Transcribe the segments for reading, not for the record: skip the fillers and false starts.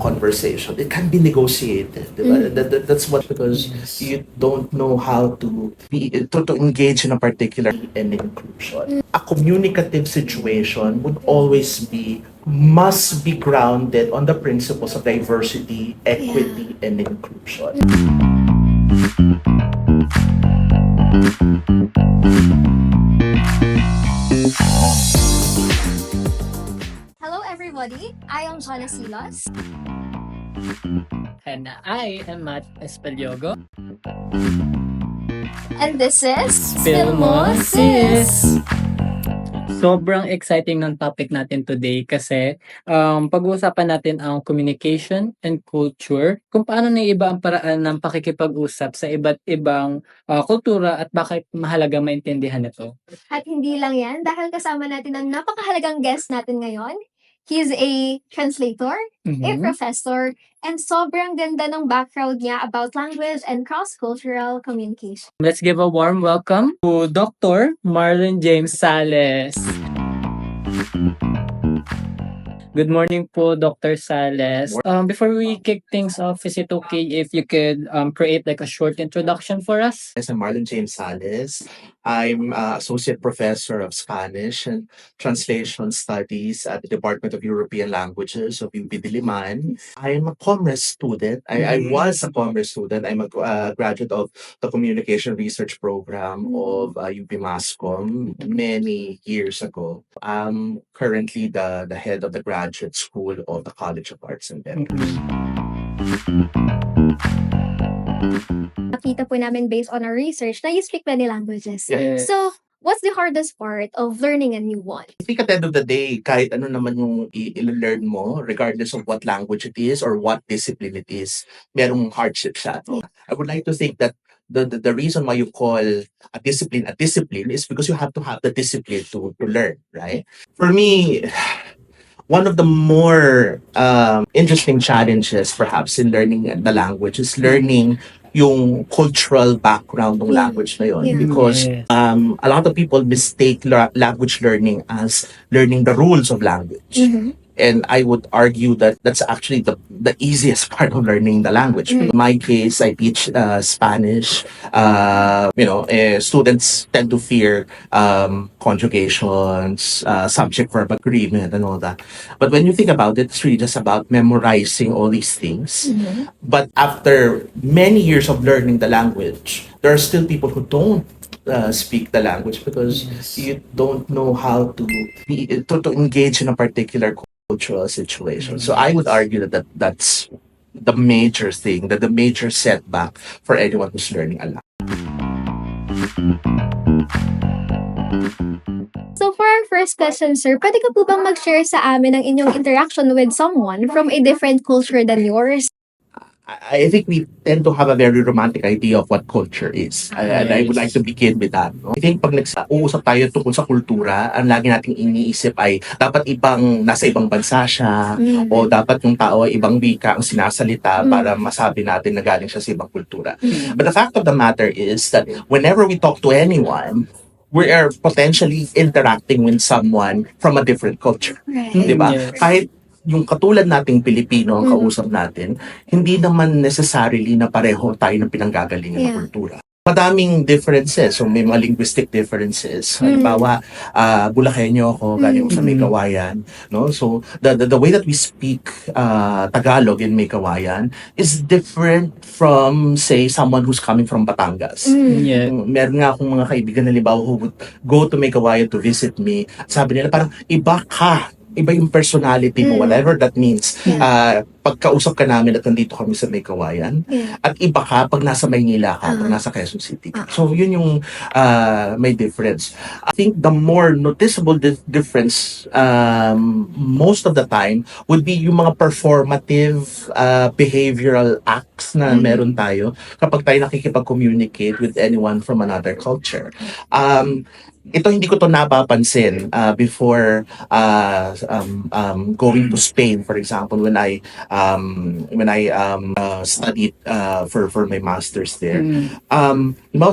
Conversation. It can be negotiated. Diba? That's what, because you don't know how to engage in a particular and inclusion. A communicative situation would always must be grounded on the principles of diversity, equity, and inclusion. Hello everybody, I am Jonna Silos. And I am Matt Espeliogo. And this is Spill Mo, Sis! Sobrang exciting ng topic natin today kasi pag-uusapan natin ang communication and culture, kung paano naiiba ang paraan ng pakikipag-usap sa iba't ibang kultura at bakit mahalaga maintindihan ito. At hindi lang yan, dahil kasama natin ang napakahalagang guest natin ngayon. He's a translator, a professor, and sobrang ganda ng background niya about language and cross-cultural communication. Let's give a warm welcome to Dr. Marlon James Sales. Good morning po, Dr. Sales. Before we kick things off, is it okay if you could create like a short introduction for us? Yes, I'm Marlon James Sales. I'm Associate Professor of Spanish and Translation Studies at the Department of European Languages of UP Diliman. I'm a commerce student. I was a commerce student. I'm a graduate of the Communication Research Program of UP Mascom many years ago. I'm currently the head of the graduate school of the College of Arts and Letters. Nakita po namin based on our research na you speak many languages. Yeah. So, what's the hardest part of learning a new one? I think at the end of the day, kahit ano naman yung i-learn mo, regardless of what language it is or what discipline it is, merong hardship siya. No? I would like to think that the reason why you call a discipline is because you have to have the discipline to learn, right? For me, one of the more interesting challenges perhaps in learning the language is learning yung cultural background ng language na yun. Yeah. Because a lot of people mistake language learning as learning the rules of language. And I would argue that that's actually the easiest part of learning the language. In my case, I teach Spanish. Students tend to fear conjugations, subject-verb agreement, and all that. But when you think about it, it's really just about memorizing all these things. But after many years of learning the language, there are still people who don't speak the language because you don't know how to engage in a particular cultural situation. So I would argue that that's the major thing, the major setback for anyone who's learning a language. So, for our first question, sir, pwede ka po bang mag-share sa amin ang inyong interaction with someone from a different culture than yours? I think we tend to have a very romantic idea of what culture is. And I would like to begin with that. No? I think pag uusap tayo tungkol sa kultura, ang lagi nating iniisip ay dapat nasa ibang bansa siya o dapat yung tao ay ibang wika ang sinasalita para masabi natin na galing siya sa ibang kultura. But the fact of the matter is that whenever we talk to anyone, we are potentially interacting with someone from a different culture. Right. Diba? Yes. Kahit yung katulad nating Pilipino ang kausap natin, hindi naman necessarily na pareho tayo ng pinanggagalingan ng kultura. Madaming differences. So may mga linguistic differences. Halimbawa, Bulakenyo ako, galing ko sa May Kawayan. No? So the way that we speak Tagalog in May Kawayan is different from, say, someone who's coming from Batangas. Yeah. Meron nga akong mga kaibigan na halimbawa who would go to May Kawayan to visit me. Sabi nila parang iba yung personality mo, whatever that means. Pagkausap ka namin at nandito kami sa May Kawayan, at iba ka pag nasa Maynila ka, pag nasa Quezon City ka. So yun yung may difference. I think the more noticeable difference most of the time would be yung mga performative behavioral acts na meron tayo kapag tayo nakikipag-communicate with anyone from another culture. Ito hindi ko to napapansin before going to Spain, for example, when I studied for my masters there.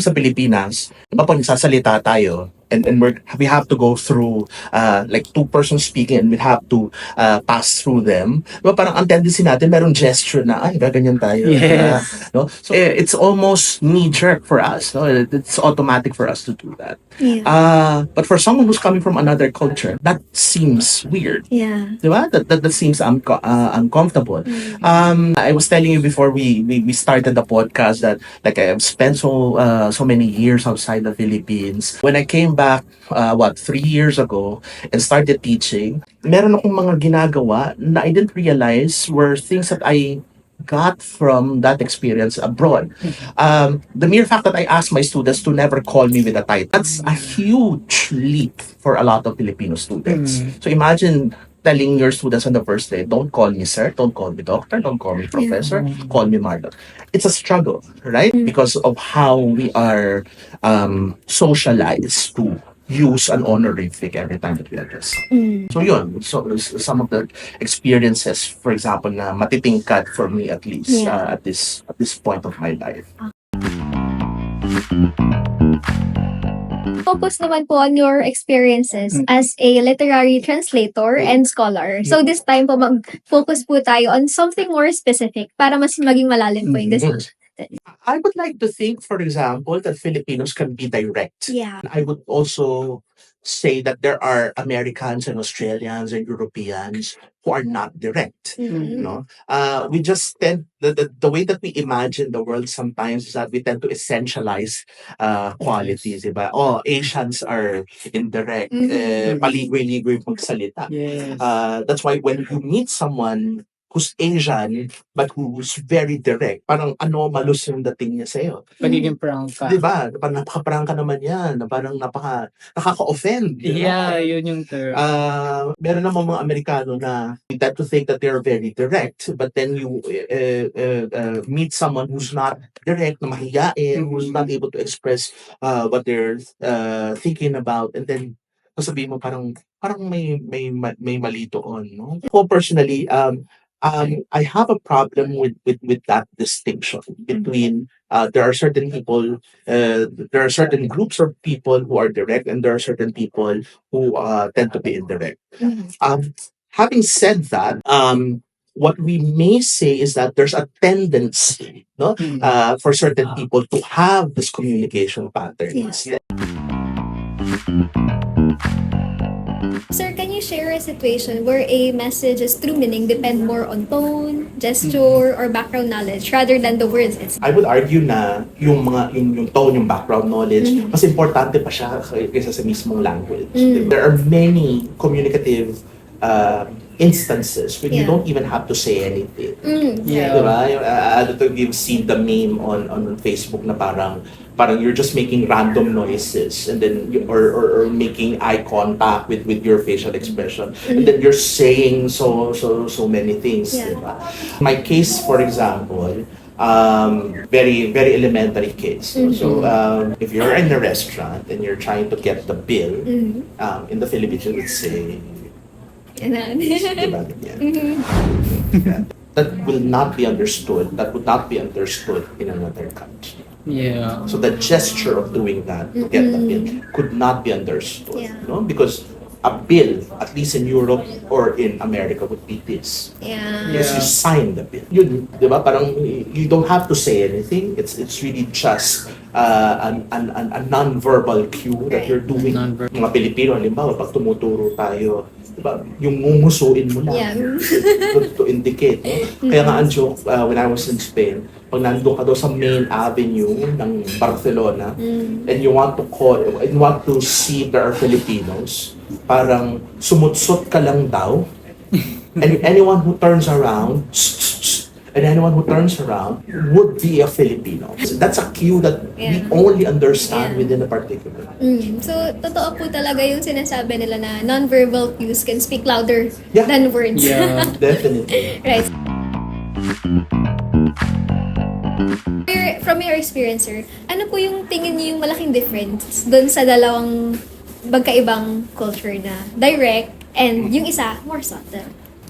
Sa Pilipinas, pag nagsasalita tayo, and we have to go through like two persons speaking and we have to pass through them. Diba, parang ang tendency natin, meron gesture na, ay, gaganyan tayo. Yes. No? So, it's almost knee-jerk for us. No? It's automatic for us to do that. Yeah. But for someone who's coming from another culture, that seems weird. Yeah. Diba? That seems uncomfortable. I was telling you before we started the podcast that like I have spent so many years outside the Philippines. When I came back 3 years ago and started teaching, meron akong mga ginagawa na I didn't realize were things that I got from that experience abroad. The mere fact that I asked my students to never call me with a title, that's a huge leap for a lot of Filipino students. So imagine telling your students on the first day, don't call me sir, don't call me doctor, don't call me professor, call me Marlon. It's a struggle, right? Because of how we are socialized to use an honorific every time that we address. So yun, so some of the experiences, for example, na matitingkad for me at least at this point of my life. Focus naman po on your experiences as a literary translator and scholar. So this time po mag-focus po tayo on something more specific para mas maging malalim po yung discussion. I would like to think, for example, that Filipinos can be direct. Yeah. I would also say that there are Americans and Australians and Europeans who are not direct. Mhm. No, we just tend the way that we imagine the world sometimes is that we tend to essentialize qualities. Diba? Oh, Asians are indirect. Paligoy-ligoy magsalita. Yes. That's why when you meet someone who's Asian but who's very direct, parang anomalous yung dating niya sa'yo. Pagiging prank ka. Diba? Parang napaka-prangka naman yan. Na parang nakaka-offend. Diba? Yeah, yun yung term. Meron naman mga Amerikano na we tend to think that they're very direct, but then you meet someone who's not direct, na mahiyain, who's not able to express what they're thinking about, and then sabihin mo parang may mali doon, no? So personally, I have a problem with that distinction between there are certain people, there are certain groups of people who are direct, and there are certain people who tend to be indirect. Having said that, what we may say is that there's a tendency, no, for certain people to have this communication patterns. Sir, can you share a situation where a message's true meaning depend more on tone, gesture, or background knowledge rather than the words itself? I would argue na yung tone, yung background knowledge, mas importante pa siya kaysa sa mismong language. There are many communicative instances when you don't even have to say anything. Yeah. Diba? I don't know if you've seen the meme on Facebook na parang you're just making random noises and then or making eye contact with your facial expression, and then you're saying so many things. Diba? My case, for example, very very elementary case. So if you're in a restaurant and you're trying to get the bill, in the Philippines you would say, diba, ganyan. That will not be understood. That would not be understood in another country. Yeah. So the gesture of doing that to get the bill could not be understood. No? Because a bill, at least in Europe or in America, would be this. Because you sign the bill. Yun, di ba? Parang you don't have to say anything. It's really just a non-verbal cue that you're doing. Mga Pilipino, halimbawa, pag tumuturo tayo, diba, yung mumusuin mo lang to indicate. No? Kaya nga ang joke, when I was in Spain, pag nandun ka daw sa main avenue ng Barcelona, and you want to see if there are Filipinos, parang sumutsot ka lang daw, and anyone who turns around, would be a Filipino. So that's a cue that we only understand within a particular. So, totoo po talaga yung sinasabi nila na non-verbal cues can speak louder than words. Yeah. Definitely. Right. From your experience, sir, ano po yung tingin niyo yung malaking difference doon sa dalawang magkaibang culture na direct and yung isa more subtle?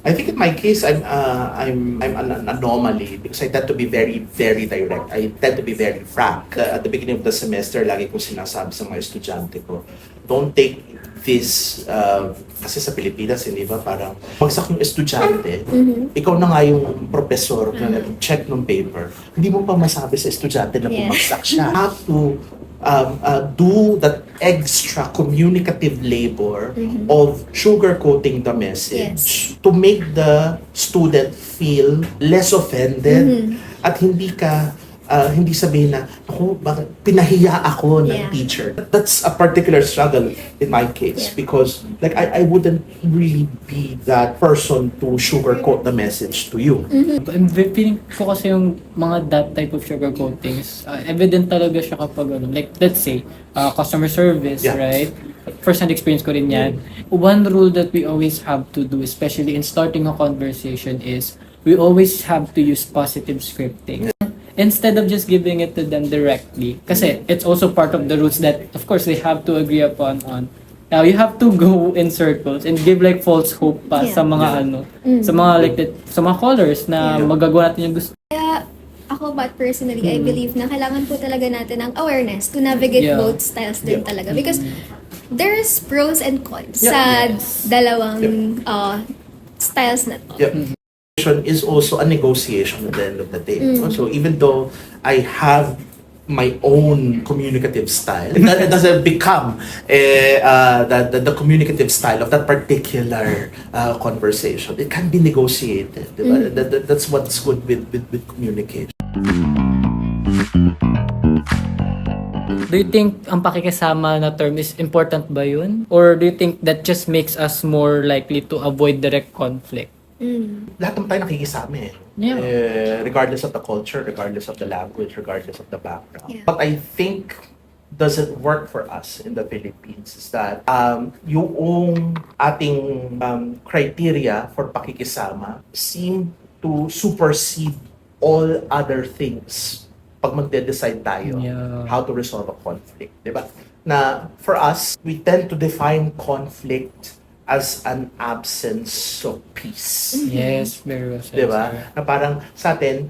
I think in my case, I'm an anomaly because I tend to be very, very direct. I tend to be very frank. At the beginning of the semester, lagi ko sinasabi sa mga estudyante ko, don't take this, kasi sa Pilipinas, hindi ba, parang bagsak yung estudyante, ikaw na nga yung professor na check ng paper, hindi mo pa masabi sa estudyante na bumagsak siya. You have to do that extra communicative labor of sugarcoating the message to make the student feel less offended at hindi sabihin na, ako, bakit pinahiya ako ng teacher. That's a particular struggle in my case because like I wouldn't really be that person to sugarcoat the message to you. Feeling ko kasi yung mga that type of sugar coatings, evident talaga siya kapag like let's say, customer service, right? First-hand experience ko rin yan. One rule that we always have to do, especially in starting a conversation, is we always have to use positive scripting. Instead of just giving it to them directly. Kasi it's also part of the rules that, of course, they have to agree upon on. Now, you have to go in circles and give like false hope pa sa mga sa mga like sa mga callers na magagawa natin yung gusto. Kaya ako but personally, I believe na kailangan po talaga natin ng awareness to navigate both styles din talaga. Because there's pros and cons sa dalawang styles na to. Is also a negotiation at the end of the day. So even though I have my own communicative style, that doesn't become the communicative style of that particular conversation. It can be negotiated. That's what's good with communication. Do you think ang pakikisama na term is important ba yun? Or do you think that just makes us more likely to avoid direct conflict? Lahat naman tayo nakikisama eh. Regardless of the culture, regardless of the language, regardless of the background. But I think doesn't work for us in the Philippines is that yung ating criteria for pakikisama seem to supersede all other things pag magde-decide tayo how to resolve a conflict, di ba? Na for us, we tend to define conflict as an absence of peace. Yes, very well said. Diba? Na parang sa atin,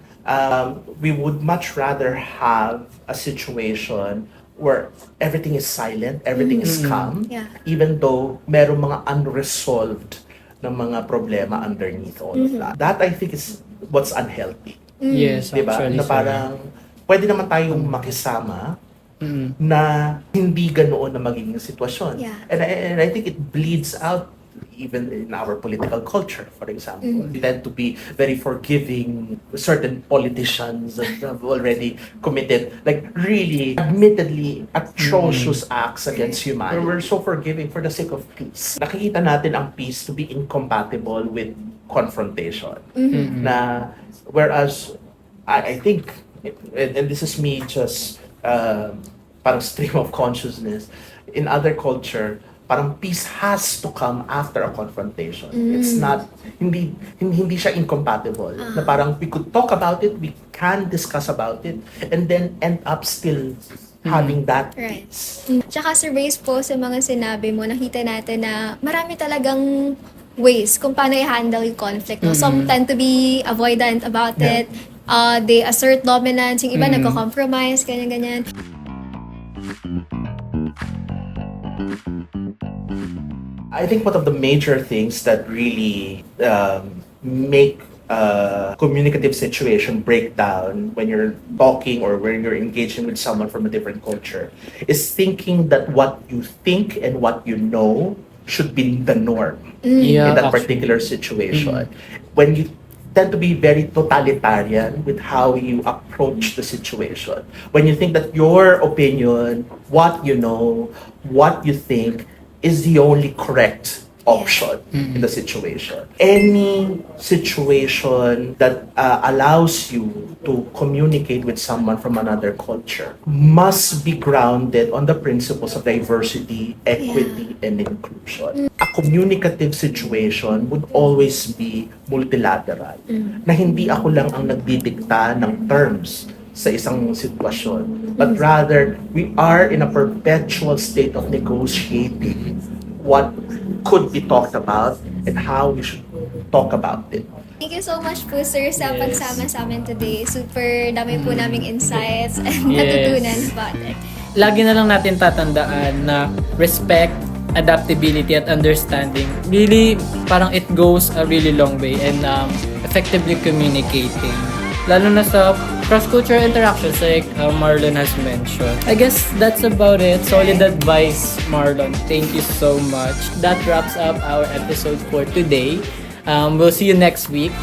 we would much rather have a situation where everything is silent, everything is calm, even though merong mga unresolved na mga problema underneath all of that. That I think is what's unhealthy. Yes, diba? actually. Na parang pwede naman tayong makisama na hindi ganoon na magiging sitwasyon. And I think it bleeds out even in our political culture, for example. We tend to be very forgiving. Certain politicians that have already committed, like really, admittedly, atrocious acts against humanity. We're so forgiving for the sake of peace. Nakikita natin ang peace to be incompatible with confrontation. Na, whereas, I think, and this is me just parang stream of consciousness, in other culture, parang peace has to come after a confrontation. It's not, hindi siya incompatible. Na parang we could talk about it, we can discuss about it, and then end up still having that peace. Tsaka sa race po, sa mga sinabi mo, nakita natin na marami talagang ways kung paano i-handle yung conflict. No? Some tend to be avoidant about it. They assert dominance. Yung iba nagko-compromise, ganyan-ganyan. I think one of the major things that really make a communicative situation break down when you're talking or when you're engaging with someone from a different culture is thinking that what you think and what you know should be the norm in that particular situation. When you tend to be very totalitarian with how you approach the situation. When you think that your opinion, what you know, what you think is the only correct option in the situation. Any situation that allows you to communicate with someone from another culture must be grounded on the principles of diversity, equity, and inclusion. A communicative situation would always be multilateral. Na hindi ako lang ang nagdidikta ng terms sa isang sitwasyon, but rather we are in a perpetual state of negotiating what could be talked about and how we should talk about it. Thank you so much po, sir, sa Yes. pagsama sa amin today. Super dami po naming insights and Yes. natutunan about it. Lagi na lang natin tatandaan na respect, adaptability, at understanding, really, parang it goes a really long way and effectively communicating. Lalo na sa cross-cultural interactions like Marlon has mentioned. I guess that's about it. Solid advice, Marlon. Thank you so much. That wraps up our episode for today. We'll see you next week.